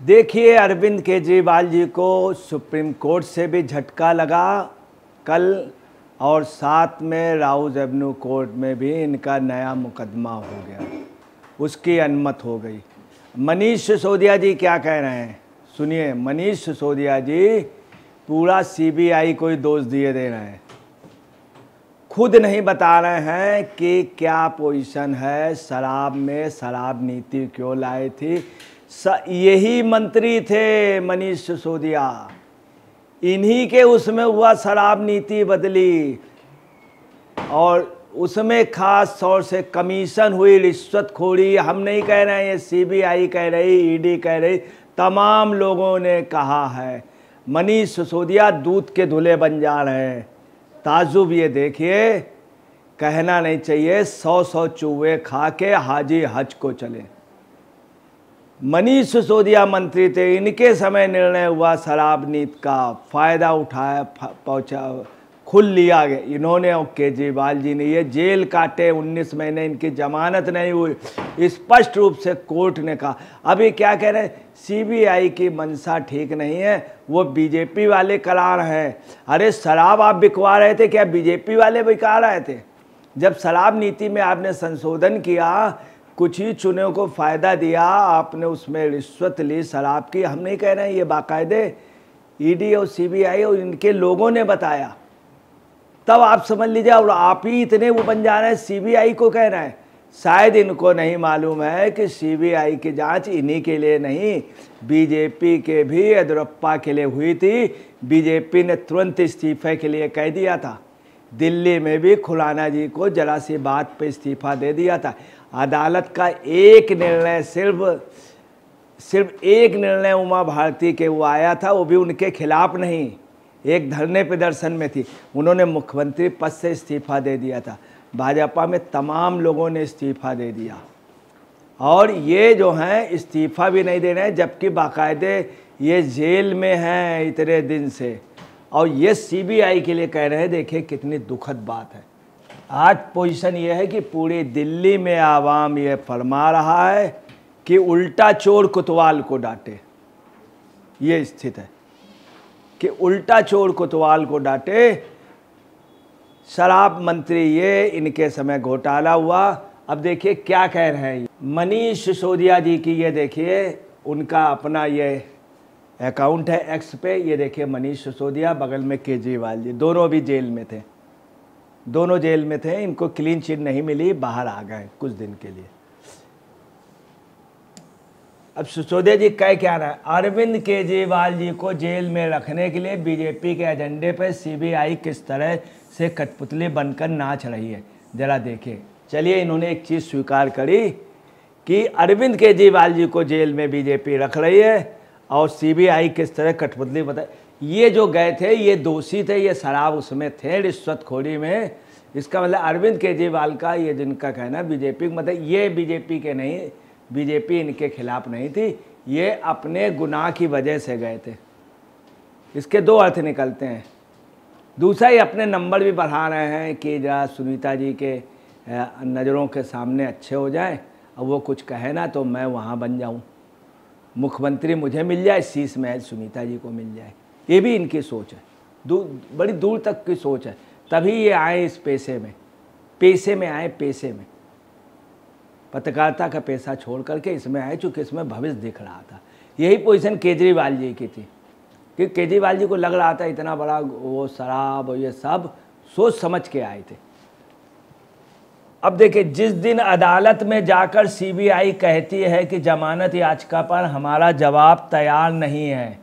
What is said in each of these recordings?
देखिए, अरविंद केजरीवाल जी को supreme court से भी झटका लगा कल, और साथ में राउज एवेन्यू कोर्ट में भी इनका नया मुकदमा हो गया, उसकी अनुमति हो गई। मनीष सिसोदिया जी क्या कह रहे हैं, सुनिए। मनीष सिसोदिया जी पूरा सीबीआई को ही दोष दिए दे रहे हैं, खुद नहीं बता रहे हैं कि क्या पोजीशन है, शराब में शराब नीति क्यों लाई थी। यही मंत्री थे मनीष सिसोदिया, इन्हीं के उसमें हुआ शराब नीति बदली, और उसमें खास तौर से कमीशन हुई, रिश्वतखोरी। हम नहीं कह रहे हैं, ये सीबीआई कह रही, ईडी कह रही, तमाम लोगों ने कहा है। मनीष सिसोदिया दूध के धुले बन जा रहे हैं। ताजुब ये देखिए, कहना नहीं चाहिए 100 चूहे खा के हाजी हज को चले। मनीष सिसोदिया मंत्री थे, इनके समय निर्णय हुआ शराब नीति का फ़ायदा उठाया, पहुँचा, खुल लिया गया इन्होंने, और केजरीवाल जी ने ये जेल काटे 19 महीने, इनकी जमानत नहीं हुई। स्पष्ट रूप से कोर्ट ने कहा। अभी क्या कह रहे हैं, सीबीआई की मंशा ठीक नहीं है, वो बीजेपी वाले करा रहे हैं। अरे शराब आप बिकवा रहे थे, क्या बीजेपी वाले बिका रहे थे? जब शराब नीति में आपने संशोधन किया, कुछ ही चुने को फ़ायदा दिया, आपने उसमें रिश्वत ली शराब की। हम नहीं कह रहे हैं, ये बाकायदे ईडी और सीबीआई और इनके लोगों ने बताया, तब आप समझ लीजिए। और आप ही इतने वो बन जा रहे हैं, सीबीआई को कह रहे हैं। शायद इनको नहीं मालूम है कि सीबीआई की जांच इन्हीं के लिए नहीं, बीजेपी के भी येदियुरप्पा के लिए हुई थी। बीजेपी ने तुरंत इस्तीफे के लिए कह दिया था। दिल्ली में भी खुराना जी को जरा सी बात पे इस्तीफा दे दिया था। अदालत का एक निर्णय, सिर्फ एक निर्णय उमा भारती के वो आया था, वो भी उनके खिलाफ नहीं, एक धरने प्रदर्शन में थी। उन्होंने मुख्यमंत्री पद से इस्तीफा दे दिया था। भाजपा में तमाम लोगों ने इस्तीफा दे दिया, और ये जो हैं इस्तीफा भी नहीं दे रहे हैं, जबकि बाकायदे ये जेल में हैं इतने दिन से, और ये सीबीआई के लिए कह रहे हैं। देखिए कितनी दुखद बात है। आज पोजीशन ये है कि पूरी दिल्ली में आवाम ये फरमा रहा है कि उल्टा चोर कोतवाल को डांटे। ये स्थिति है कि उल्टा चोर कोतवाल को डांटे। शराब मंत्री ये, इनके समय घोटाला हुआ। अब देखिए क्या कह रहे हैं मनीष सिसोदिया जी की। ये देखिए उनका अपना ये अकाउंट है एक्स पे। ये देखिए मनीष सिसोदिया, बगल में केजरीवाल जी, दोनों भी जेल में थे, दोनों जेल में थे। इनको क्लीन चिट नहीं मिली, बाहर आ गए कुछ दिन के लिए। अब सिसोदिया जी कह क्या रहा है, अरविंद केजरीवाल जी को जेल में रखने के लिए बीजेपी के एजेंडे पर सीबीआई किस तरह से कठपुतली बनकर नाच रही है, जरा देखिए। चलिए, इन्होंने एक चीज़ स्वीकार करी कि अरविंद केजरीवाल जी को जेल में बीजेपी रख रही है, और सीबीआई किस तरह कठपुतली बता। ये जो गए थे ये दोषी थे, ये शराब उसमें थे, रिश्वतखोरी में। इसका मतलब अरविंद केजरीवाल का ये जिनका कहना बीजेपी, मतलब ये बीजेपी के नहीं, बीजेपी इनके खिलाफ नहीं थी, ये अपने गुनाह की वजह से गए थे। इसके दो अर्थ निकलते हैं। दूसरा, ये अपने नंबर भी बढ़ा रहे हैं कि जरा सुनीता जी के नज़रों के सामने अच्छे हो जाए, और वो कुछ कहे ना तो मैं वहाँ बन जाऊँ, मुख्यमंत्री मुझे मिल जाए, शीश महल सुनीता जी को मिल जाए। ये भी इनकी सोच है, बड़ी दूर तक की सोच है। तभी ये आए इस पेशे में आए, पेशे में पत्रकारिता का पेशा छोड़ करके इसमें आए, चूँकि इसमें भविष्य दिख रहा था। यही पोजीशन केजरीवाल जी की थी, कि केजरीवाल जी को लग रहा था इतना बड़ा वो शराब और ये सब सोच समझ के आए थे। अब देखिए, जिस दिन अदालत में जाकर सीबीआई कहती है कि जमानत याचिका पर हमारा जवाब तैयार नहीं है,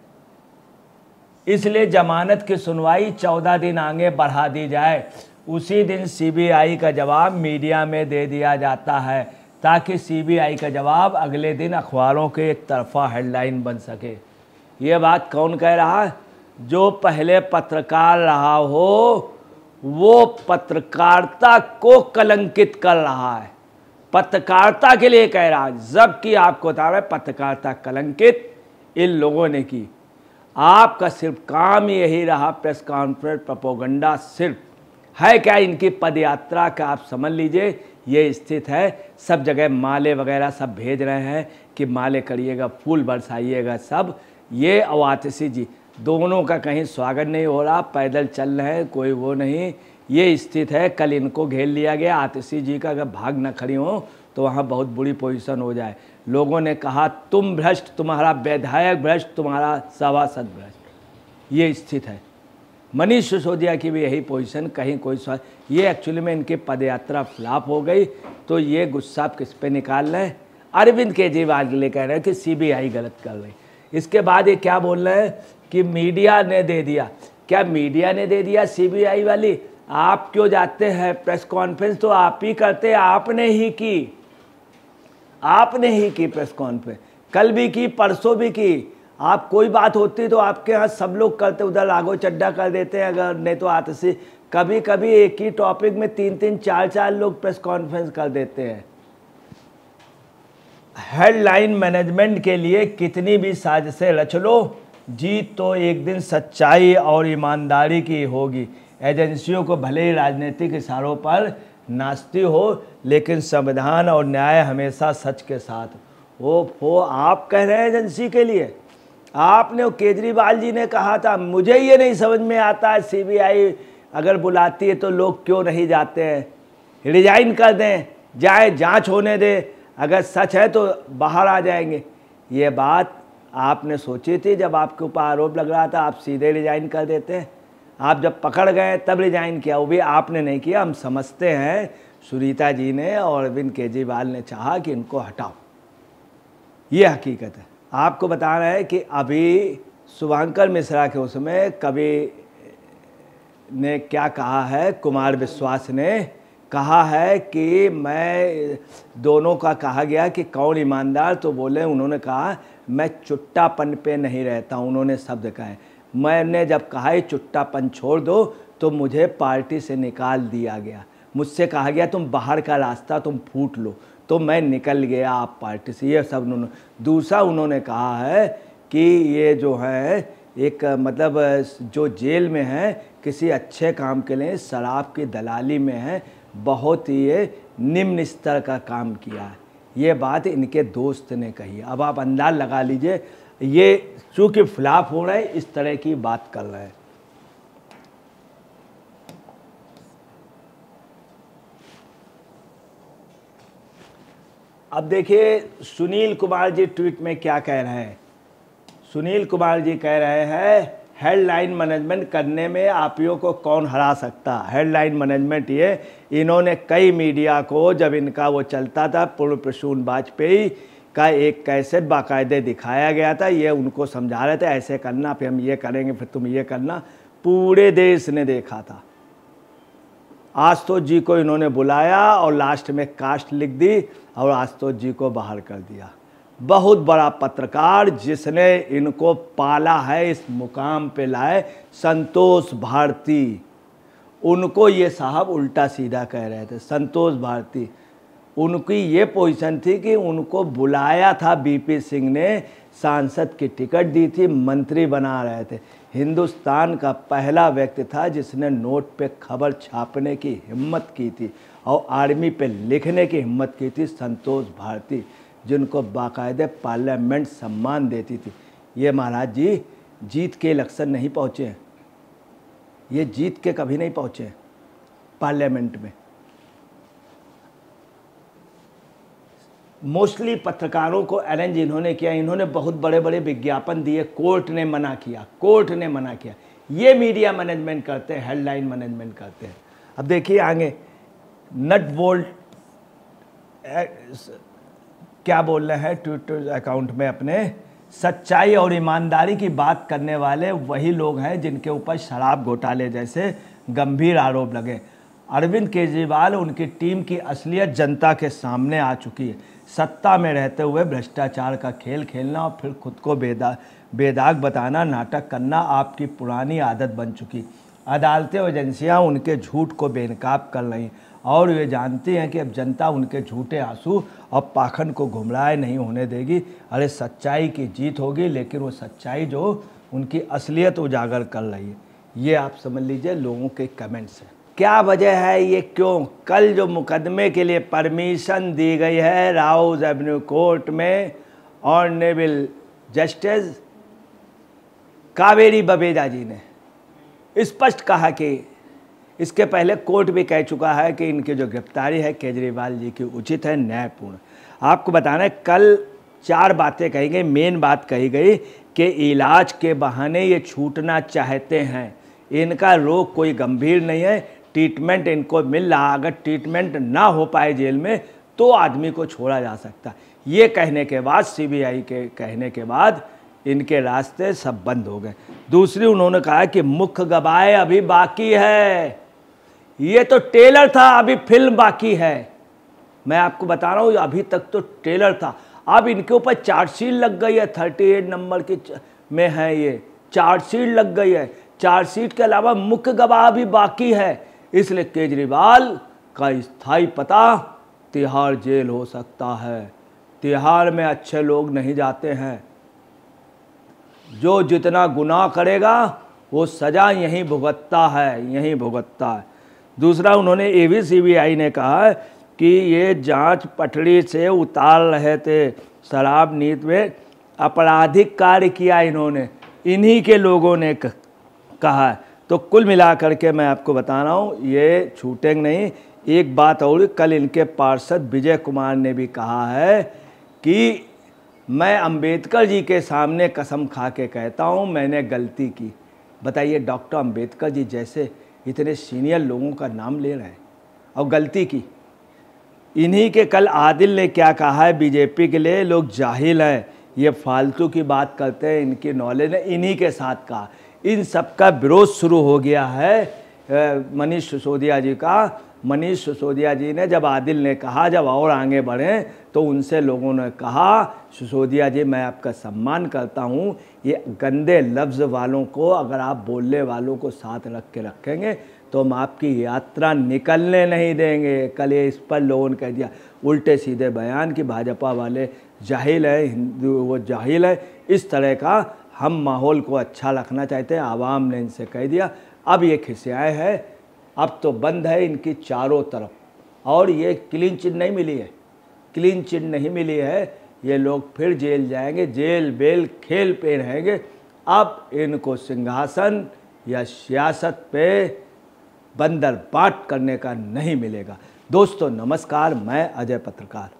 इसलिए जमानत की सुनवाई 14 दिन आगे बढ़ा दी जाए, उसी दिन सीबीआई का जवाब मीडिया में दे दिया जाता है, ताकि सीबीआई का जवाब अगले दिन अखबारों के एक तरफा हेडलाइन बन सके। ये बात कौन कह रहा है? जो पहले पत्रकार रहा हो, वो पत्रकारिता को कलंकित कर रहा है, पत्रकारिता के लिए कह रहा है, जबकि आपको बता रहा है पत्रकारिता कलंकित इन लोगों ने की। आपका सिर्फ काम यही रहा, प्रेस कॉन्फ्रेंस, प्रोपेगेंडा सिर्फ है। क्या इनकी पदयात्रा का आप समझ लीजिए, ये स्थित है। सब जगह माले वगैरह सब भेज रहे हैं कि माले करिएगा, फूल बरसाइएगा सब। ये और आतिशी जी दोनों का कहीं स्वागत नहीं हो रहा, पैदल चल रहे हैं, कोई वो नहीं। ये स्थिति है, कल इनको घेर लिया गया। आतिशी जी का अगर भाग न खड़ी हो तो वहाँ बहुत बुरी पोजीशन हो जाए। लोगों ने कहा तुम भ्रष्ट, तुम्हारा विधायक भ्रष्ट, तुम्हारा सभासद भ्रष्ट। ये स्थिति है। मनीष सिसोदिया की भी यही पोजीशन, कहीं कोई ये एक्चुअली में इनकी पदयात्रा फ्लॉप हो गई, तो ये गुस्सा किस पे निकाल रहे हैं? अरविंद केजरीवाल के लिए कह रहे हैं कि सीबीआई गलत कर रही। इसके बाद ये क्या बोल रहे हैं कि मीडिया ने दे दिया। क्या मीडिया ने दे दिया सीबीआई वाली? आप क्यों जाते हैं प्रेस कॉन्फ्रेंस? तो आप ही करते, आपने ही की, आपने ही की प्रेस कॉन्फ्रेंस, कल भी की, परसों भी की। आप कोई बात होती तो आपके यहाँ सब लोग करते, उधर राघव चड्ढा कर देते हैं, अगर नहीं तो आतिशी। कभी कभी एक ही टॉपिक में 3-3, 4-4 लोग प्रेस कॉन्फ्रेंस कर देते हैं। हेडलाइन मैनेजमेंट के लिए कितनी भी साजिशें रच लो, जीत तो एक दिन सच्चाई और ईमानदारी की होगी। एजेंसियों को भले ही राजनीतिक इशारों पर नाचती हो, लेकिन संविधान और न्याय हमेशा सच के साथ। वो आप कह रहे हैं एजेंसी के लिए? आपने, केजरीवाल जी ने कहा था, मुझे ये नहीं समझ में आता है सीबीआई अगर बुलाती है तो लोग क्यों नहीं जाते हैं? रिजाइन कर दें, जाए जांच होने दें, अगर सच है तो बाहर आ जाएंगे। ये बात आपने सोची थी जब आपके ऊपर आरोप लग रहा था? आप सीधे रिजाइन कर देते हैं। आप जब पकड़ गए तब रिजाइन किया, वो भी आपने नहीं किया। हम समझते हैं सुनीता जी ने और अरविंद केजरीवाल ने चाहा कि इनको हटाओ, ये हकीकत है। आपको बता रहे हैं कि अभी शुभंकर मिश्रा के उसमें कवि ने क्या कहा है, कुमार विश्वास ने कहा है कि मैं, दोनों का कहा गया कि कौन ईमानदार, तो बोले, उन्होंने कहा मैं चुट्टापन पे नहीं रहता हूँ। उन्होंने शब्द कहा है, मैंने जब कहा है चुट्टापन छोड़ दो तो मुझे पार्टी से निकाल दिया गया। मुझसे कहा गया तुम बाहर का रास्ता तुम फूट लो, तो मैं निकल गया आप पार्टी से। ये सब उन्होंने। दूसरा उन्होंने कहा है कि ये जो है एक मतलब जो जेल में है किसी अच्छे काम के लिए, शराब की दलाली में है, बहुत ही ये निम्न स्तर का काम किया है। ये बात इनके दोस्त ने कही। अब आप अंदाज लगा लीजिए, ये चूँकि फ्लॉप हो रहे हैं इस तरह की बात कर रहे हैं। अब देखिए सुनील कुमार जी ट्वीट में क्या कह रहे हैं। सुनील कुमार जी कह रहे हैं हेडलाइन मैनेजमेंट करने में आपियों को कौन हरा सकता। हेडलाइन मैनेजमेंट ये इन्होंने कई मीडिया को, जब इनका वो चलता था पूर्व प्रसून वाजपेयी का एक कैसेट बाकायदे दिखाया गया था, ये उनको समझा रहे थे ऐसे करना, फिर हम ये करेंगे, फिर तुम ये करना। पूरे देश ने देखा था। आशुतोष जी को इन्होंने बुलाया और लास्ट में कास्ट लिख दी और आशुतोष जी को बाहर कर दिया। बहुत बड़ा पत्रकार जिसने इनको पाला है, इस मुकाम पे लाए, संतोष भारती, उनको ये साहब उल्टा सीधा कह रहे थे। संतोष भारती, उनकी ये पोजीशन थी कि उनको बुलाया था बीपी सिंह ने, सांसद की टिकट दी थी, मंत्री बना रहे थे। हिंदुस्तान का पहला व्यक्ति था जिसने नोट पे खबर छापने की हिम्मत की थी और आर्मी पे लिखने की हिम्मत की थी, संतोष भारती, जिनको बाकायदे पार्लियामेंट सम्मान देती थी। ये महाराज जी जीत के इलेक्शन नहीं पहुँचे हैं, ये जीत के कभी नहीं पहुँचे हैं पार्लियामेंट में। मोस्टली पत्रकारों को अरेंज इन्होंने किया, इन्होंने बहुत बड़े बड़े विज्ञापन दिए, कोर्ट ने मना किया, कोर्ट ने मना किया। ये मीडिया मैनेजमेंट करते हैं, हेडलाइन मैनेजमेंट करते हैं। अब देखिए आगे नट बोल्ट क्या बोल रहे हैं ट्विटर अकाउंट में अपने, सच्चाई और ईमानदारी की बात करने वाले वही लोग हैं जिनके ऊपर शराब घोटाले जैसे गंभीर आरोप लगे। अरविंद केजरीवाल, उनकी टीम की असलियत जनता के सामने आ चुकी है। सत्ता में रहते हुए भ्रष्टाचार का खेल खेलना और फिर खुद को बेदाग बताना, नाटक करना आपकी पुरानी आदत बन चुकी। अदालतें और एजेंसियाँ उनके झूठ को बेनकाब कर रही और वे जानती हैं कि अब जनता उनके झूठे आंसू और पाखंड को गुमराह नहीं होने देगी। अरे सच्चाई की जीत होगी, लेकिन वो सच्चाई जो उनकी असलियत उजागर कर रही है। ये आप समझ लीजिए लोगों के कमेंट्स हैं। क्या वजह है ये, क्यों? कल जो मुकदमे के लिए परमिशन दी गई है राउज एवेन्यू कोर्ट में, ऑनरेबल जस्टिस कावेरी बवेजा जी ने स्पष्ट कहा कि इसके पहले कोर्ट भी कह चुका है कि इनकी जो गिरफ्तारी है केजरीवाल जी की उचित है, न्यायपूर्ण। आपको बताना है कल 4 बातें कही गई। मेन बात कही गई कि इलाज के बहाने ये छूटना चाहते हैं, इनका रोग कोई गंभीर नहीं है, ट्रीटमेंट इनको मिल रहा, अगर ट्रीटमेंट ना हो पाए जेल में तो आदमी को छोड़ा जा सकता। ये कहने के बाद सीबीआई के कहने के बाद इनके रास्ते सब बंद हो गए। दूसरी उन्होंने कहा कि मुख्य गवाह अभी बाकी है, ये तो ट्रेलर था, अभी फिल्म बाकी है। मैं आपको बता रहा हूँ अभी तक तो ट्रेलर था, अब इनके ऊपर चार्जशीट लग गई है, 38 नंबर की में है, ये चार्जशीट लग गई है। चार्जशीट के अलावा मुख्य गवाह भी बाकी है, इसलिए केजरीवाल का स्थायी पता तिहाड़ जेल हो सकता है। तिहाड़ में अच्छे लोग नहीं जाते हैं, जो जितना गुनाह करेगा वो सज़ा यहीं भुगतता है, यहीं भुगतता है। दूसरा उन्होंने ये भी सीबीआई ने कहा कि ये जांच पटड़ी से उतार रहे थे, शराब नीति में आपराधिक कार्य किया इन्होंने, इन्हीं के लोगों ने कहा है। तो कुल मिलाकर के मैं आपको बता रहा हूँ ये छूटेंगे नहीं। एक बात और, कल इनके पार्षद विजय कुमार ने भी कहा है कि मैं अंबेडकर जी के सामने कसम खा के कहता हूँ मैंने गलती की। बताइए, डॉक्टर अंबेडकर जी जैसे इतने सीनियर लोगों का नाम ले रहे हैं और गलती की। इन्हीं के कल आदिल ने क्या कहा है, बीजेपी के लिए लोग जाहिल हैं, ये फालतू की बात करते हैं, इनकी नॉलेज ने इन्हीं के साथ कहा। इन सब का विरोध शुरू हो गया है मनीष सिसोदिया जी का। मनीष सिसोदिया जी ने जब आदिल ने कहा जब और आगे बढ़ें तो उनसे लोगों ने कहा, सिसोदिया जी मैं आपका सम्मान करता हूँ, ये गंदे लफ्ज़ वालों को अगर आप बोलने वालों को साथ रख के रखेंगे तो हम आपकी यात्रा निकलने नहीं देंगे। कल ये इस पर लोगों ने कह दिया उल्टे सीधे बयान कि भाजपा वाले जाहिल है, हिंदू वो जाहिल है। इस तरह का हम माहौल को अच्छा रखना चाहते हैं, आवाम ने इनसे कह दिया। अब ये खिसियाए हैं, अब तो बंद है इनकी चारों तरफ, और ये क्लीन चिट नहीं मिली है, क्लीन चिट नहीं मिली है। ये लोग फिर जेल जाएंगे, जेल बेल खेल पे रहेंगे। अब इनको सिंहासन या सियासत पे बंदर बाट करने का नहीं मिलेगा। दोस्तों नमस्कार, मैं अजय पत्रकार।